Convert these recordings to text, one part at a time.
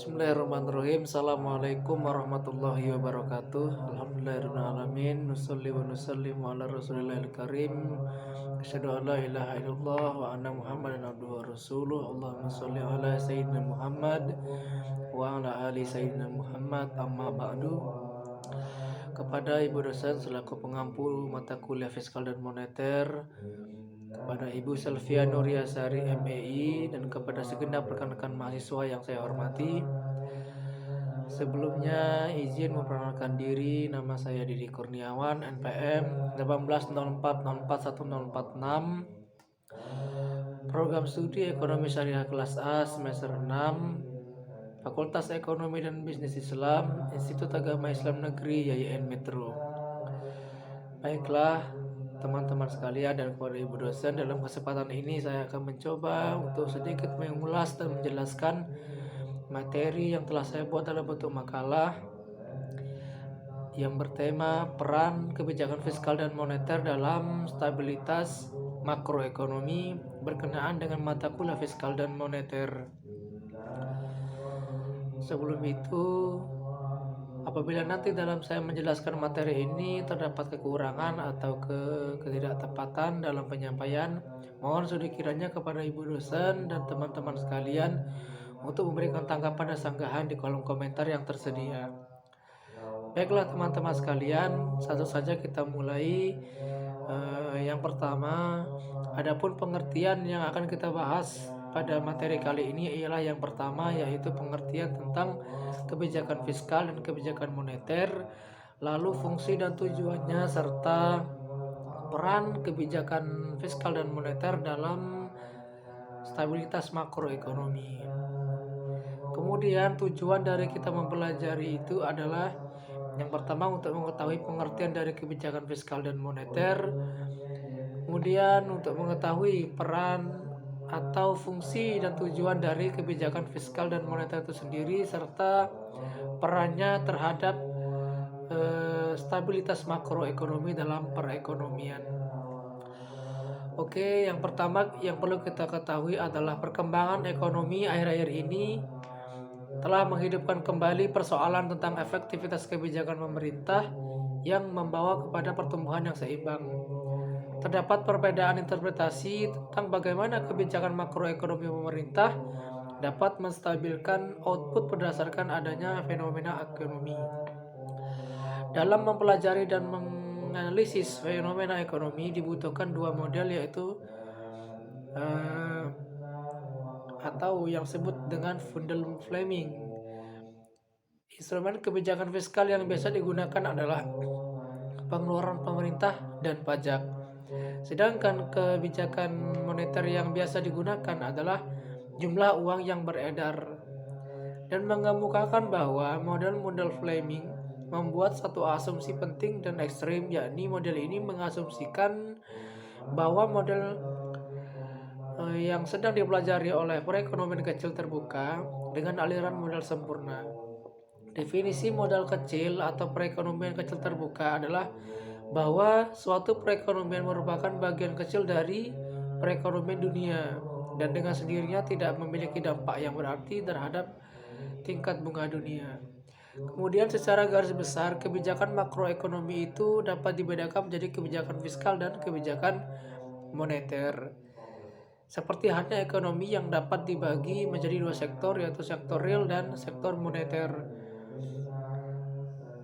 Bismillahirrahmanirrahim. Assalamualaikum warahmatullahi wabarakatuh. Alhamdulillahirrahmanirrahim. Nusalli wa nusallimu ala rasulillahil karim. Asyhadu an la ilaha illallah wa anna muhammadan abduhu wa rasuluh. Allahumma salli ala sayyidina Muhammad wa ala ali sayyidina Muhammad. Amma ba'du. Kepada ibu dosen selaku pengampu mata kuliah fiskal dan moneter, kepada Ibu Selvia Nuriasari MEI, dan kepada segenap rekan-rekan mahasiswa yang saya hormati. Sebelumnya izin memperkenalkan diri, nama saya Didi Kurniawan, NPM 1804041046, Program Studi Ekonomi Syariah kelas A semester 6, Fakultas Ekonomi dan Bisnis Islam, Institut Agama Islam Negeri YIN Metro. Baiklah teman-teman sekalian dan kepada ibu dosen, dalam kesempatan ini saya akan mencoba untuk sedikit mengulas dan menjelaskan materi yang telah saya buat dalam bentuk makalah yang bertema peran kebijakan fiskal dan moneter dalam stabilitas makroekonomi berkenaan dengan mata kuliah fiskal dan moneter. Sebelum itu, apabila nanti dalam saya menjelaskan materi ini terdapat kekurangan atau ketidaktepatan dalam penyampaian, mohon sudi kiranya kepada ibu dosen dan teman-teman sekalian untuk memberikan tanggapan dan sanggahan di kolom komentar yang tersedia. Baiklah teman-teman sekalian, satu saja kita mulai. Yang pertama, adapun pengertian yang akan kita bahas pada materi kali ini ialah yang pertama, yaitu pengertian tentang kebijakan fiskal dan kebijakan moneter, lalu fungsi dan tujuannya, serta peran kebijakan fiskal dan moneter dalam stabilitas makroekonomi. Kemudian tujuan dari kita mempelajari itu adalah yang pertama untuk mengetahui pengertian dari kebijakan fiskal dan moneter, kemudian untuk mengetahui peran atau fungsi dan tujuan dari kebijakan fiskal dan moneter itu sendiri, serta perannya terhadap stabilitas makroekonomi dalam perekonomian. Oke, yang pertama yang perlu kita ketahui adalah perkembangan ekonomi akhir-akhir ini telah menghidupkan kembali persoalan tentang efektivitas kebijakan pemerintah yang membawa kepada pertumbuhan yang seimbang. Terdapat perbedaan interpretasi tentang bagaimana kebijakan makroekonomi pemerintah dapat menstabilkan output berdasarkan adanya fenomena ekonomi. Dalam mempelajari dan menganalisis fenomena ekonomi dibutuhkan dua model, yaitu atau yang disebut dengan Fundamental Framing. Instrumen kebijakan fiskal yang biasa digunakan adalah pengeluaran pemerintah dan pajak. Sedangkan kebijakan moneter yang biasa digunakan adalah jumlah uang yang beredar. Dan mengemukakan bahwa model Fleming membuat satu asumsi penting dan ekstrim, yakni model ini mengasumsikan bahwa model yang sedang dipelajari oleh perekonomian kecil terbuka dengan aliran model sempurna. Definisi modal kecil atau perekonomian kecil terbuka adalah bahwa suatu perekonomian merupakan bagian kecil dari perekonomian dunia dan dengan sendirinya tidak memiliki dampak yang berarti terhadap tingkat bunga dunia. Kemudian secara garis besar, kebijakan makroekonomi itu dapat dibedakan menjadi kebijakan fiskal dan kebijakan moneter. Seperti halnya ekonomi yang dapat dibagi menjadi dua sektor, yaitu sektor real dan sektor moneter.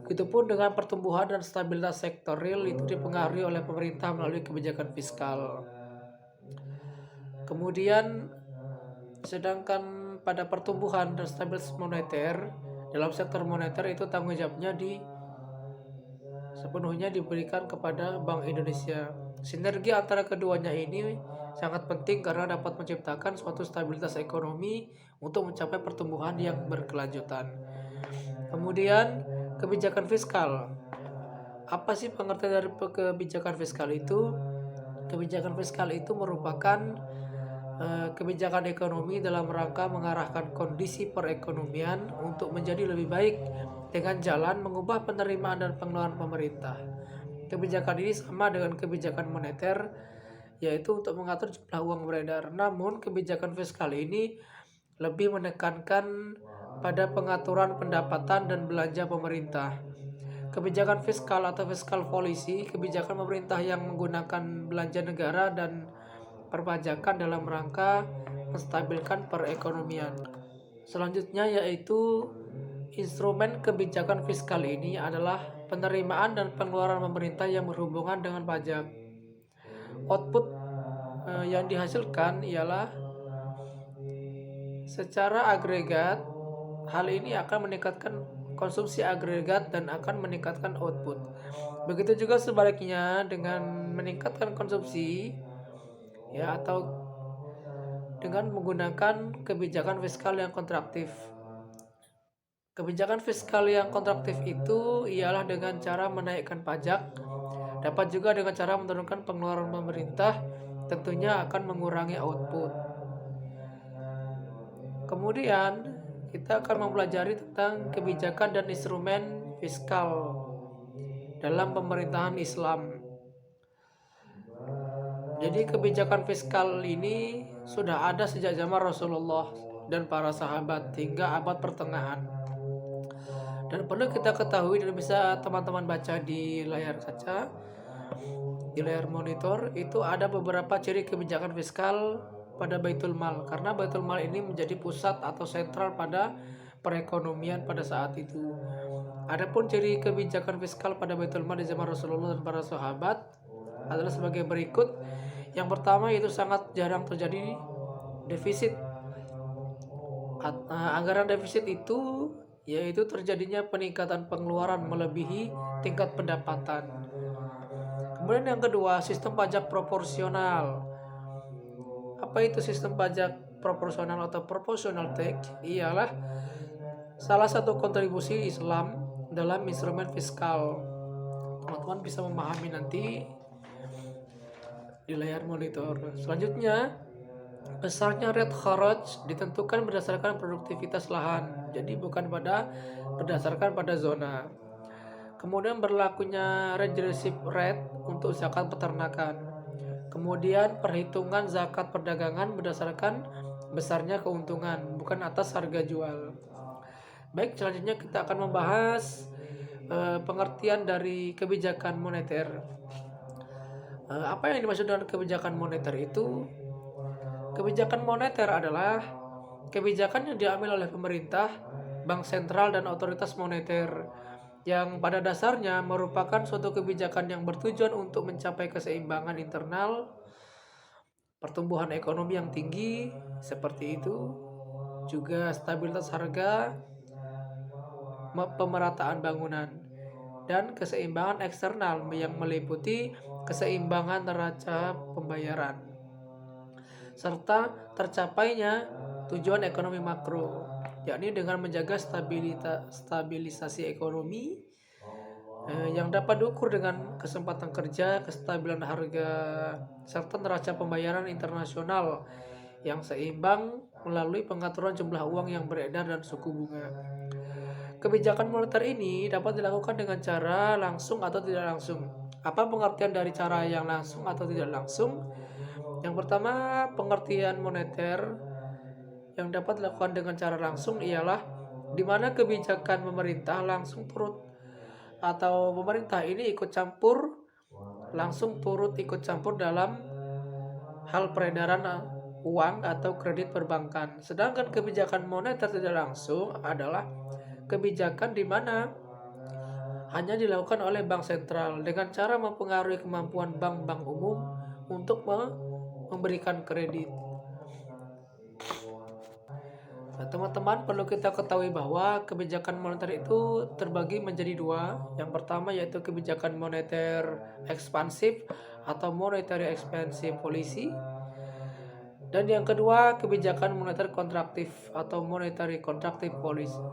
Begitupun dengan pertumbuhan dan stabilitas sektor real itu dipengaruhi oleh pemerintah melalui kebijakan fiskal. Kemudian sedangkan pada pertumbuhan dan stabilitas moneter, dalam sektor moneter itu tanggung jawabnya sepenuhnya diberikan kepada Bank Indonesia. Sinergi antara keduanya ini sangat penting karena dapat menciptakan suatu stabilitas ekonomi untuk mencapai pertumbuhan yang berkelanjutan. Kemudian kebijakan fiskal. Apa sih pengertian dari kebijakan fiskal itu? Kebijakan fiskal itu merupakan kebijakan ekonomi dalam rangka mengarahkan kondisi perekonomian untuk menjadi lebih baik dengan jalan mengubah penerimaan dan pengeluaran pemerintah. Kebijakan ini sama dengan kebijakan moneter, yaitu untuk mengatur jumlah uang beredar. Namun kebijakan fiskal ini lebih menekankan pada pengaturan pendapatan dan belanja pemerintah. Kebijakan fiskal atau fiskal policy, kebijakan pemerintah yang menggunakan belanja negara dan perpajakan dalam rangka menstabilkan perekonomian. Selanjutnya yaitu instrumen kebijakan fiskal ini adalah penerimaan dan pengeluaran pemerintah yang berhubungan dengan pajak. Output yang dihasilkan ialah secara agregat. Hal ini akan meningkatkan konsumsi agregat dan akan meningkatkan output. Begitu juga sebaliknya dengan meningkatkan konsumsi ya atau dengan menggunakan kebijakan fiskal yang kontraktif. Kebijakan fiskal yang kontraktif itu ialah dengan cara menaikkan pajak, dapat juga dengan cara menurunkan pengeluaran pemerintah, tentunya akan mengurangi output. Kemudian kita akan mempelajari tentang kebijakan dan instrumen fiskal dalam pemerintahan Islam. Jadi kebijakan fiskal ini sudah ada sejak zaman Rasulullah dan para sahabat hingga abad pertengahan. Dan perlu kita ketahui dan bisa teman-teman baca di layar kaca, di layar monitor, itu ada beberapa ciri kebijakan fiskal pada Baitul Mal, karena Baitul Mal ini menjadi pusat atau sentral pada perekonomian pada saat itu. Adapun ciri kebijakan fiskal pada Baitul Mal di zaman Rasulullah dan para sahabat adalah sebagai berikut. Yang pertama yaitu sangat jarang terjadi defisit. Anggaran defisit itu yaitu terjadinya peningkatan pengeluaran melebihi tingkat pendapatan. Kemudian yang kedua, sistem pajak proporsional. Apa itu sistem pajak proporsional atau proportional tax? Ialah salah satu kontribusi Islam dalam instrumen fiskal. Teman-teman bisa memahami nanti di layar monitor. Selanjutnya, besarnya rate kharaj ditentukan berdasarkan produktivitas lahan, jadi bukan berdasarkan pada zona. Kemudian berlakunya regressive rate untuk zakat peternakan. Kemudian perhitungan zakat perdagangan berdasarkan besarnya keuntungan, bukan atas harga jual. Baik, selanjutnya kita akan membahas pengertian dari kebijakan moneter. Apa yang dimaksud dengan kebijakan moneter itu? Kebijakan moneter adalah kebijakan yang diambil oleh pemerintah, bank sentral, dan otoritas moneter yang pada dasarnya merupakan suatu kebijakan yang bertujuan untuk mencapai keseimbangan internal, pertumbuhan ekonomi yang tinggi, seperti itu, juga stabilitas harga, pemerataan bangunan, dan keseimbangan eksternal yang meliputi keseimbangan neraca pembayaran, serta tercapainya tujuan ekonomi makro, yakni dengan menjaga stabilisasi ekonomi yang dapat diukur dengan kesempatan kerja, kestabilan harga, serta neraca pembayaran internasional yang seimbang melalui pengaturan jumlah uang yang beredar dan suku bunga. Kebijakan moneter ini dapat dilakukan dengan cara langsung atau tidak langsung. Apa pengertian dari cara yang langsung atau tidak langsung? Yang pertama, pengertian moneter yang dapat dilakukan dengan cara langsung ialah di mana kebijakan pemerintah langsung turut atau pemerintah ini langsung turut ikut campur dalam hal peredaran uang atau kredit perbankan. Sedangkan kebijakan moneter tidak langsung adalah kebijakan di mana hanya dilakukan oleh bank sentral dengan cara mempengaruhi kemampuan bank-bank umum untuk memberikan kredit. Nah, teman-teman, perlu kita ketahui bahwa kebijakan moneter itu terbagi menjadi dua. Yang pertama yaitu kebijakan moneter ekspansif atau monetary expansive policy. Dan yang kedua kebijakan moneter kontraktif atau monetary contractive policy.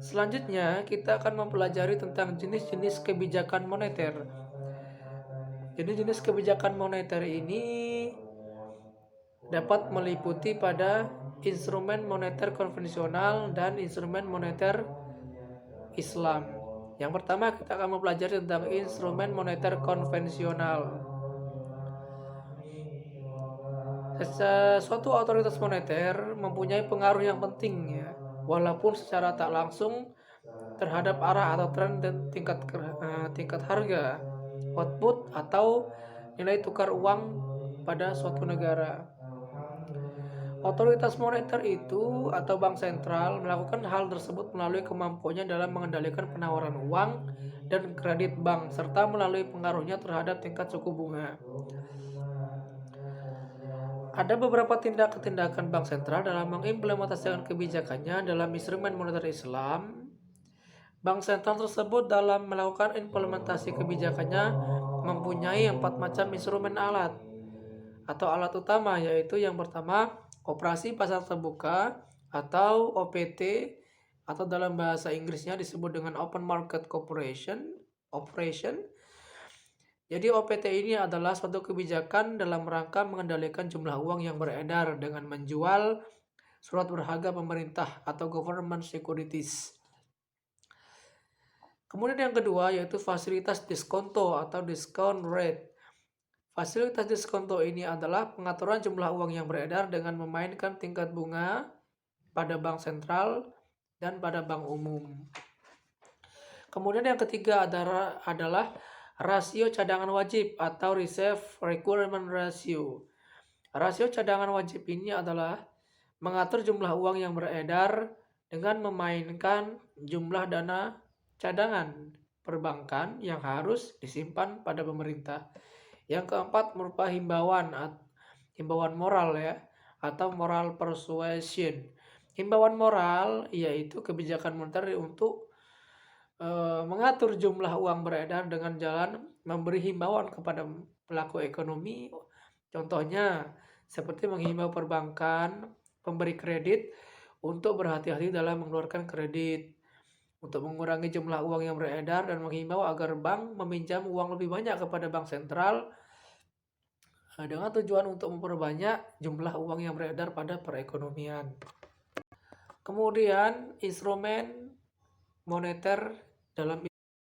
Selanjutnya kita akan mempelajari tentang jenis-jenis kebijakan moneter. Jenis-jenis kebijakan moneter ini dapat meliputi pada instrumen moneter konvensional dan instrumen moneter Islam. Yang pertama kita akan mempelajari tentang instrumen moneter konvensional. Suatu otoritas moneter mempunyai pengaruh yang penting ya, walaupun secara tak langsung terhadap arah atau tren dan tingkat harga, output atau nilai tukar uang pada suatu negara. Otoritas moneter itu atau bank sentral melakukan hal tersebut melalui kemampuannya dalam mengendalikan penawaran uang dan kredit bank serta melalui pengaruhnya terhadap tingkat suku bunga. Ada beberapa tindakan bank sentral dalam mengimplementasikan kebijakannya dalam instrumen moneter Islam. Bank sentral tersebut dalam melakukan implementasi kebijakannya mempunyai 4 macam instrumen alat atau alat utama, yaitu yang pertama operasi pasar terbuka atau OPT, atau dalam bahasa Inggrisnya disebut dengan Open Market Operation. Jadi OPT ini adalah suatu kebijakan dalam rangka mengendalikan jumlah uang yang beredar dengan menjual surat berharga pemerintah atau government securities. Kemudian yang kedua yaitu fasilitas diskonto atau discount rate. Fasilitas diskonto ini adalah pengaturan jumlah uang yang beredar dengan memainkan tingkat bunga pada bank sentral dan pada bank umum. Kemudian yang ketiga adalah rasio cadangan wajib atau reserve requirement ratio. Rasio cadangan wajib ini adalah mengatur jumlah uang yang beredar dengan memainkan jumlah dana cadangan perbankan yang harus disimpan pada pemerintah. Yang keempat merupakan himbauan moral ya, atau moral persuasion. Himbauan moral yaitu kebijakan moneter untuk mengatur jumlah uang beredar dengan jalan memberi himbauan kepada pelaku ekonomi. Contohnya seperti menghimbau perbankan, pemberi kredit untuk berhati-hati dalam mengeluarkan kredit, untuk mengurangi jumlah uang yang beredar, dan menghimbau agar bank meminjam uang lebih banyak kepada bank sentral dengan tujuan untuk memperbanyak jumlah uang yang beredar pada perekonomian. Kemudian instrumen moneter dalam